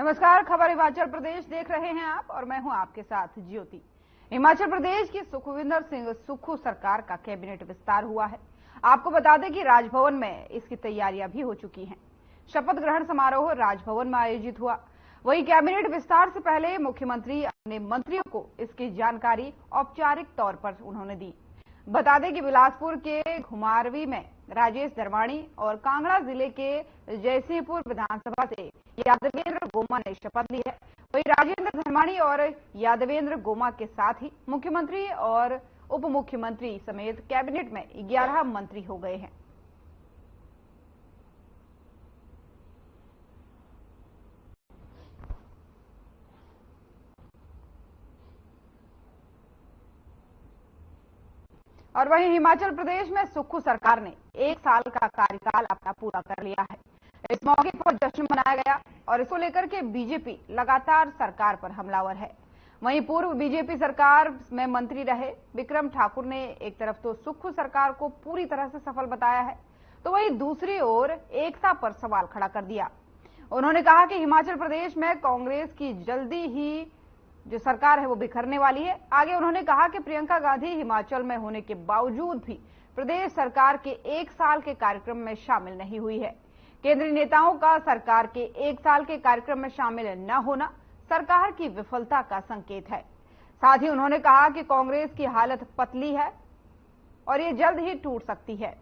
नमस्कार, खबर हिमाचल प्रदेश देख रहे हैं आप और मैं हूं आपके साथ ज्योति। हिमाचल प्रदेश की सुखविंदर सिंह सुक्खू सरकार का कैबिनेट विस्तार हुआ है। आपको बता दें कि राजभवन में इसकी तैयारियां भी हो चुकी हैं। शपथ ग्रहण समारोह राजभवन में आयोजित हुआ। वहीं कैबिनेट विस्तार से पहले मुख्यमंत्री अपने मंत्रियों को इसकी जानकारी औपचारिक तौर पर उन्होंने दी। बता दें कि बिलासपुर के घुमारवी में राजेश धर्माणी और कांगड़ा जिले के जयसिंहपुर विधानसभा से यादवेंद्र गोमा ने शपथ ली है। वहीं राजेंद्र धर्माणी और यादवेंद्र गोमा के साथ ही मुख्यमंत्री और उप मुख्यमंत्री समेत कैबिनेट में 11 मंत्री हो गए हैं। और वहीं हिमाचल प्रदेश में सुक्खू सरकार ने 1 साल का कार्यकाल अपना पूरा कर लिया है। इस मौके पर जश्न मनाया गया और इसको लेकर के बीजेपी लगातार सरकार पर हमलावर है। वहीं पूर्व बीजेपी सरकार में मंत्री रहे विक्रम ठाकुर ने एक तरफ तो सुक्खू सरकार को पूरी तरह से सफल बताया है, तो वहीं दूसरी ओर एकता पर सवाल खड़ा कर दिया। उन्होंने कहा कि हिमाचल प्रदेश में कांग्रेस की जल्दी ही जो सरकार है वो बिखरने वाली है। आगे उन्होंने कहा कि प्रियंका गांधी हिमाचल में होने के बावजूद भी प्रदेश सरकार के 1 साल के कार्यक्रम में शामिल नहीं हुई है। केंद्रीय नेताओं का सरकार के 1 साल के कार्यक्रम में शामिल न होना सरकार की विफलता का संकेत है। साथ ही उन्होंने कहा कि कांग्रेस की हालत पतली है और ये जल्द ही टूट सकती है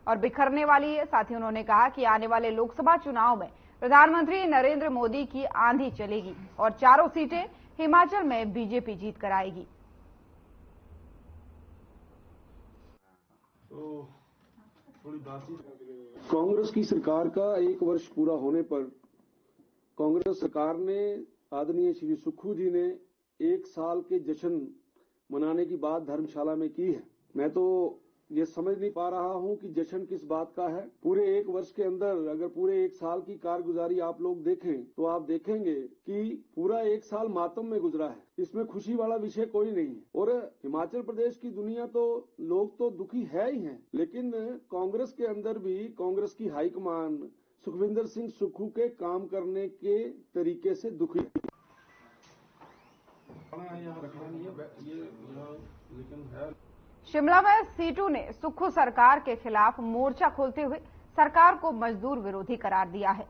और बिखरने वाली है। साथ ही उन्होंने कहा कि आने वाले लोकसभा चुनाव में प्रधानमंत्री नरेंद्र मोदी की आंधी चलेगी और चारों सीटें हिमाचल में बीजेपी जीत कर आएगी। कांग्रेस की सरकार का 1 वर्ष पूरा होने पर कांग्रेस सरकार ने आदरणीय श्री सुक्खू जी ने 1 साल के जश्न मनाने की बात धर्मशाला में की है। मैं तो ये समझ नहीं पा रहा हूं कि जश्न किस बात का है। पूरे 1 वर्ष के अंदर अगर पूरे 1 साल की कारगुजारी आप लोग देखें तो आप देखेंगे कि पूरा 1 साल मातम में गुजरा है। इसमें खुशी वाला विषय कोई नहीं है। और हिमाचल प्रदेश की दुनिया तो लोग तो दुखी है ही हैं, लेकिन कांग्रेस के अंदर भी कांग्रेस की हाईकमान सुखविंदर सिंह सुक्खू के काम करने के तरीके से दुखी है। शिमला में सीटू ने सुक्खू सरकार के खिलाफ मोर्चा खोलते हुए सरकार को मजदूर विरोधी करार दिया है।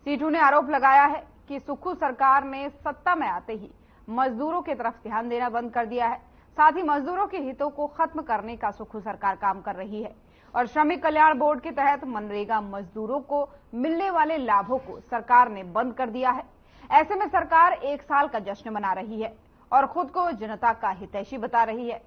सीटू ने आरोप लगाया है कि सुक्खू सरकार ने सत्ता में आते ही मजदूरों की तरफ ध्यान देना बंद कर दिया है। साथ ही मजदूरों के हितों को खत्म करने का सुक्खू सरकार काम कर रही है और श्रमिक कल्याण बोर्ड के तहत मनरेगा मजदूरों को मिलने वाले लाभों को सरकार ने बंद कर दिया है। ऐसे में सरकार 1 साल का जश्न मना रही है और खुद को जनता का हितैषी बता रही है।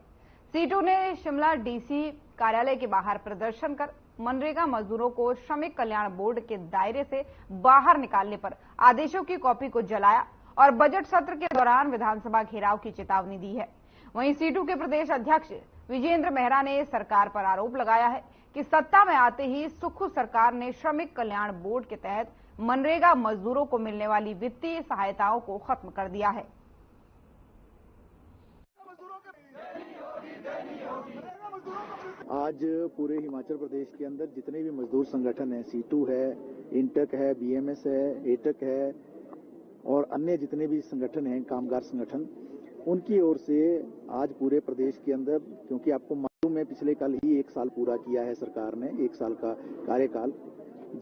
सीटू ने शिमला डीसी कार्यालय के बाहर प्रदर्शन कर मनरेगा मजदूरों को श्रमिक कल्याण बोर्ड के दायरे से बाहर निकालने पर आदेशों की कॉपी को जलाया और बजट सत्र के दौरान विधानसभा घेराव की चेतावनी दी है। वहीं सीटू के प्रदेश अध्यक्ष विजेंद्र मेहरा ने सरकार पर आरोप लगाया है कि सत्ता में आते ही सुक्खू सरकार ने श्रमिक कल्याण बोर्ड के तहत मनरेगा मजदूरों को मिलने वाली वित्तीय सहायताओं को खत्म कर दिया है। आज पूरे हिमाचल प्रदेश के अंदर जितने भी मजदूर संगठन हैं, सीटू है, इंटक है, बीएमएस है, एटक है और अन्य जितने भी संगठन हैं, कामगार संगठन, उनकी ओर से आज पूरे प्रदेश के अंदर, क्योंकि आपको मालूम है पिछले कल ही 1 साल पूरा किया है सरकार ने, 1 साल का कार्यकाल।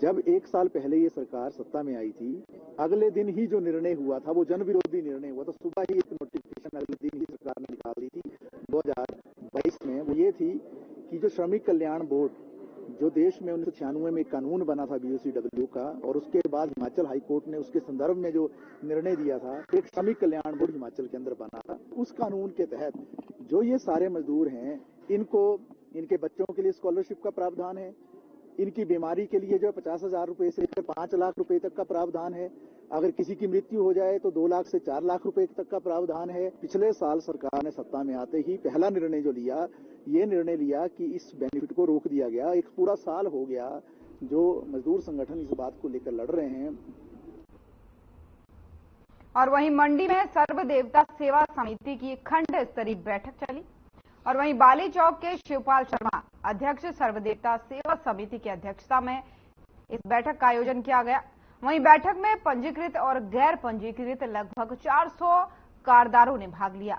जब 1 साल पहले ये सरकार सत्ता में आई थी, अगले दिन ही जो निर्णय हुआ था वो जन विरोधी निर्णय हुआ था। सुबह ही एक नोटिफिकेशन अगले दिन ही सरकार ने निकाल दी थी 2022 में। वो ये थी कि जो श्रमिक कल्याण बोर्ड, जो देश में 1996 में कानून बना था बीओसीडब्ल्यू का, और उसके बाद हिमाचल हाई कोर्ट ने उसके संदर्भ में जो निर्णय दिया था, एक श्रमिक कल्याण बोर्ड हिमाचल के अंदर बना था। उस कानून के तहत जो ये सारे मजदूर हैं, इनको इनके बच्चों के लिए स्कॉलरशिप का प्रावधान है, इनकी बीमारी के लिए जो 50,000 रुपए से लेकर 5 लाख रुपए तक का प्रावधान है। अगर किसी की मृत्यु हो जाए तो 2 लाख से 4 लाख रुपए तक का प्रावधान है। पिछले साल सरकार ने सत्ता में आते ही पहला निर्णय जो लिया, ये निर्णय लिया कि इस बेनिफिट को रोक दिया गया। 1 पूरा साल हो गया जो मजदूर संगठन इस बात को लेकर लड़ रहे हैं। और वहीं मंडी में सर्व देवता सेवा समिति की खंड स्तरीय बैठक चली और वहीं बाली चौक के शिवपाल शर्मा अध्यक्ष सर्वदेवता सेवा समिति की अध्यक्षता में इस बैठक का आयोजन किया गया। वहीं बैठक में पंजीकृत और गैर पंजीकृत लगभग 400 कारदारों ने भाग लिया।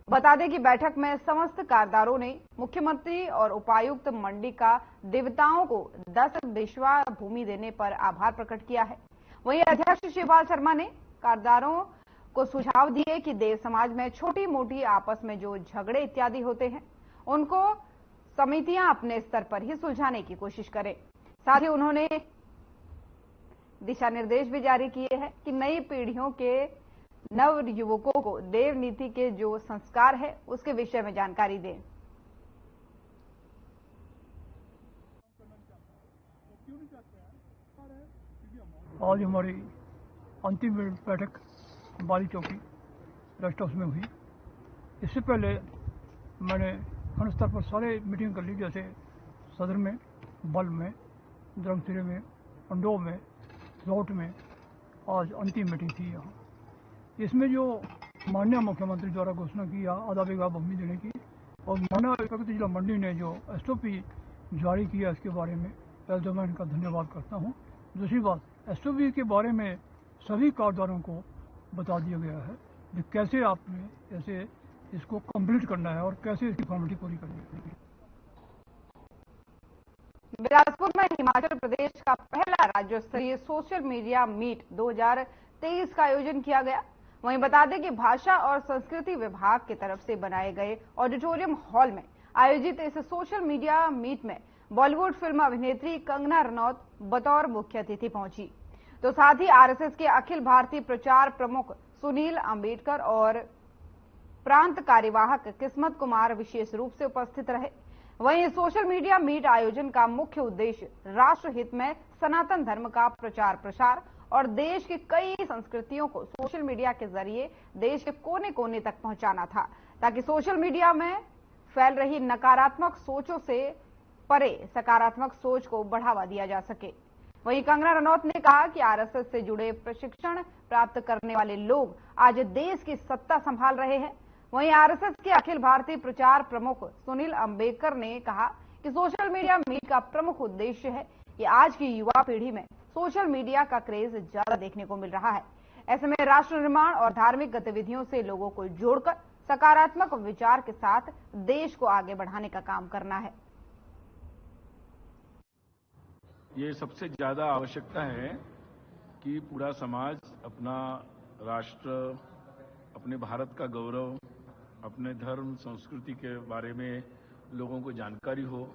बता दें कि बैठक में समस्त कारदारों ने मुख्यमंत्री और उपायुक्त मंडी का देवताओं को 10 बिस्वा भूमि देने पर आभार प्रकट किया है। वहीं अध्यक्ष शिवपाल शर्मा ने कारदारों को सुझाव दिए कि देव समाज में छोटी मोटी आपस में जो झगड़े इत्यादि होते हैं उनको समितियां अपने स्तर पर ही सुलझाने की कोशिश करें। साथ ही उन्होंने दिशा निर्देश भी जारी किए हैं कि नई पीढ़ियों के नव युवकों को देव नीति के जो संस्कार है उसके विषय में जानकारी दें। आज हमारी अंतिम बैठक बाली चौकी रेस्ट हाउस में हुई। इससे पहले मैंने खंड स्तर पर सारे मीटिंग कर ली, जैसे सदर में, बल में, धर्मसिरे में, अंडो में, लौट में। आज अंतिम मीटिंग थी यहाँ। इसमें जो माननीय मुख्यमंत्री द्वारा घोषणा की आधा बीघा भूमि देने की और माननीय प्रगति जिला मंडी ने जो SOP जारी किया इसके बारे में पहले मैं इनका धन्यवाद करता हूँ। दूसरी बात, SOP के बारे में सभी कारदारों को बता दिया गया है कि कैसे आपने ऐसे इसको कंप्लीट करना है और कैसे इसकी फॉर्मेलिटी पूरी करनी है। बिलासपुर में हिमाचल प्रदेश का पहला राज्य स्तरीय सोशल मीडिया मीट 2023 का आयोजन किया गया। वहीं बता दें कि भाषा और संस्कृति विभाग की तरफ से बनाए गए ऑडिटोरियम हॉल में आयोजित इस सोशल मीडिया मीट में बॉलीवुड फिल्म अभिनेत्री कंगना रनौत बतौर मुख्य अतिथि पहुंची। तो साथ ही RSS के अखिल भारतीय प्रचार प्रमुख सुनील अंबेडकर और प्रांत कार्यवाहक किस्मत कुमार विशेष रूप से उपस्थित रहे। वहीं सोशल मीडिया मीट आयोजन का मुख्य उद्देश्य राष्ट्र हित में सनातन धर्म का प्रचार प्रसार और देश की कई संस्कृतियों को सोशल मीडिया के जरिए देश के कोने कोने तक पहुंचाना था, ताकि सोशल मीडिया में फैल रही नकारात्मक सोचों से परे सकारात्मक सोच को बढ़ावा दिया जा सके। वहीं कंगना रनौत ने कहा कि RSS से जुड़े प्रशिक्षण प्राप्त करने वाले लोग आज देश की सत्ता संभाल रहे हैं। वहीं RSS के अखिल भारतीय प्रचार प्रमुख सुनील अंबेडकर ने कहा कि सोशल मीडिया मीट का प्रमुख उद्देश्य है कि आज की युवा पीढ़ी में सोशल मीडिया का क्रेज ज्यादा देखने को मिल रहा है। ऐसे में राष्ट्र निर्माण और धार्मिक गतिविधियों से लोगों को जोड़कर सकारात्मक विचार के साथ देश को आगे बढ़ाने का काम करना है। ये सबसे ज्यादा आवश्यकता है कि पूरा समाज अपना राष्ट्र, अपने भारत का गौरव, अपने धर्म संस्कृति के बारे में लोगों को जानकारी हो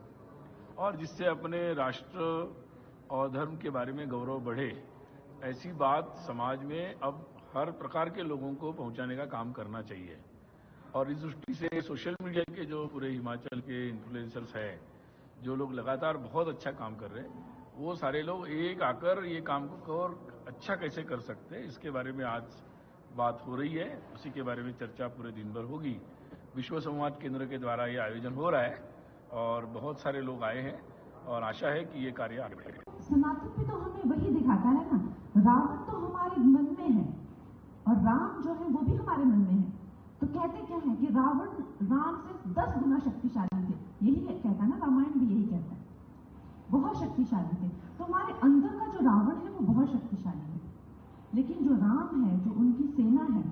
और जिससे अपने राष्ट्र और धर्म के बारे में गौरव बढ़े। ऐसी बात समाज में अब हर प्रकार के लोगों को पहुंचाने का काम करना चाहिए। और इस दृष्टि से सोशल मीडिया के जो पूरे हिमाचल के इन्फ्लुएंसर्स हैं, जो लोग लगातार बहुत अच्छा काम कर रहे हैं, वो सारे लोग एक आकर ये काम को और अच्छा कैसे कर सकते हैं, इसके बारे में आज बात हो रही है। उसी के बारे में चर्चा पूरे दिन भर होगी। विश्व संवाद केंद्र के द्वारा ये आयोजन हो रहा है और बहुत सारे लोग आए हैं और आशा है कि ये कार्य आगे बढ़ेगा। सनातन में तो हमें वही दिखाता है ना, रावण तो हमारे मन में है और राम जो है वो भी हमारे मन में है। तो कहते क्या है कि रावण राम से 10 गुना शक्तिशाली थे, यही कहता है ना, रामायण भी यही कहता है, बहुत शक्तिशाली थे। तो हमारे अंदर का जो रावण है वो बहुत शक्तिशाली है, लेकिन जो राम है, जो उनकी सेना है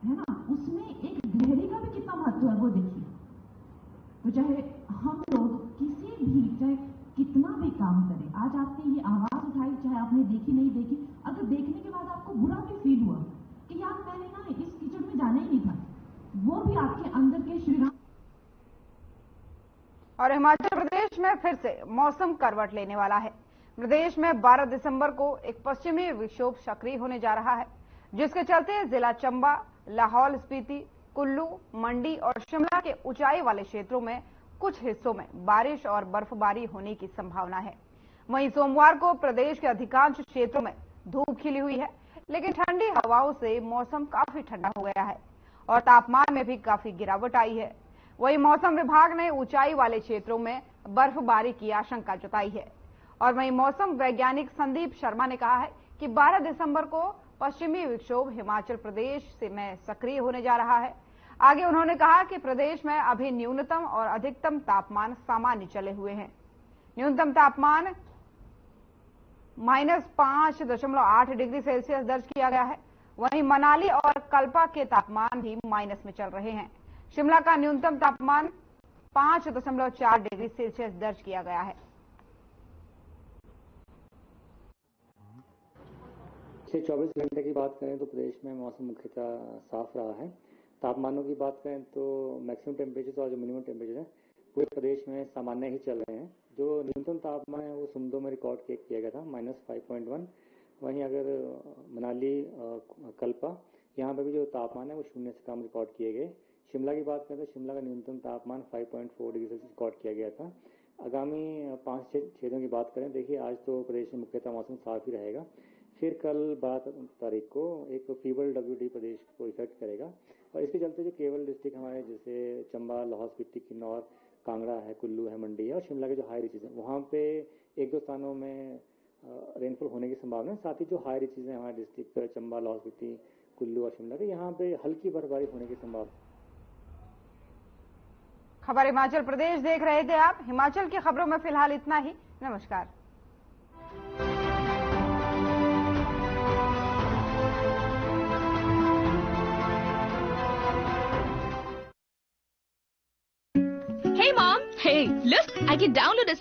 ना, उसमें एक गहरी का भी कितना महत्व है वो देखिए। तो चाहे हम लोग किसी भी, चाहे कितना भी काम करें, आज आपने ये आवाज उठाई, चाहे आपने देखी नहीं देखी, अगर देखने के बाद आपको बुरा भी फील हुआ कि यार मैंने ना इस कीचड़ में जाना ही नहीं था, वो भी आपके अंदर के श्री राम। और हिमाचल प्रदेश में फिर से मौसम करवट लेने वाला है। प्रदेश में 12 दिसंबर को एक पश्चिमी विक्षोभ सक्रिय होने जा रहा है, जिसके चलते जिला चंबा, लाहौल स्पीति, कुल्लू, मंडी और शिमला के ऊंचाई वाले क्षेत्रों में कुछ हिस्सों में बारिश और बर्फबारी होने की संभावना है। वहीं सोमवार को प्रदेश के अधिकांश क्षेत्रों में धूप खिली हुई है, लेकिन ठंडी हवाओं से मौसम काफी ठंडा हो गया है और तापमान में भी काफी गिरावट आई है। वहीं मौसम विभाग ने ऊंचाई वाले क्षेत्रों में बर्फबारी की आशंका जताई है। और वहीं मौसम वैज्ञानिक संदीप शर्मा ने कहा है कि 12 दिसंबर को पश्चिमी विक्षोभ हिमाचल प्रदेश में सक्रिय होने जा रहा है। आगे उन्होंने कहा कि प्रदेश में अभी न्यूनतम और अधिकतम तापमान सामान्य चले हुए हैं। न्यूनतम तापमान -5.8 डिग्री सेल्सियस दर्ज किया गया है। वहीं मनाली और कल्पा के तापमान भी माइनस में चल रहे हैं। शिमला का न्यूनतम तापमान 5.4 डिग्री सेल्सियस दर्ज किया गया है। पिछले 24 घंटे की बात करें तो प्रदेश में मौसम मुख्यतः साफ रहा है। तापमानों की बात करें तो मैक्सिमम टेम्परेचर और जो मिनिमम टेम्परेचर है पूरे प्रदेश में सामान्य ही चल रहे हैं। जो न्यूनतम तापमान है वो सुमदो में रिकॉर्ड किया गया था -5.1। वहीं अगर मनाली कल्पा यहाँ पर भी जो तापमान है वो 0 से कम रिकॉर्ड किए गए। शिमला की बात करें तो शिमला का न्यूनतम तापमान 5.4 डिग्री सेल्सियस रिकॉर्ड किया गया था। आगामी 5-6 दिनों की बात करें, देखिए आज तो प्रदेश में मुख्यतः मौसम साफ ही रहेगा। फिर कल 12 तारीख को एक फीवर WD प्रदेश को इफेक्ट करेगा और इसके चलते जो केवल डिस्ट्रिक्ट हमारे जैसे चंबा, लाहौल स्पीति, किन्नौर, कांगड़ा है, कुल्लू है, मंडी है और शिमला के जो हाई रीचेज हैं वहाँ पे 1-2 स्थानों में रेनफॉल होने की संभावना है। साथ ही जो हाई रीचेज हैं हमारे डिस्ट्रिक्ट चंबा, लाहौल स्पीति, कुल्लू और शिमला के, यहाँ पे हल्की बर्फबारी होने की संभावना। खबर हिमाचल प्रदेश देख रहे थे आप। हिमाचल की खबरों में फिलहाल इतना ही। नमस्कार। Hey mom, hey, look, I can download a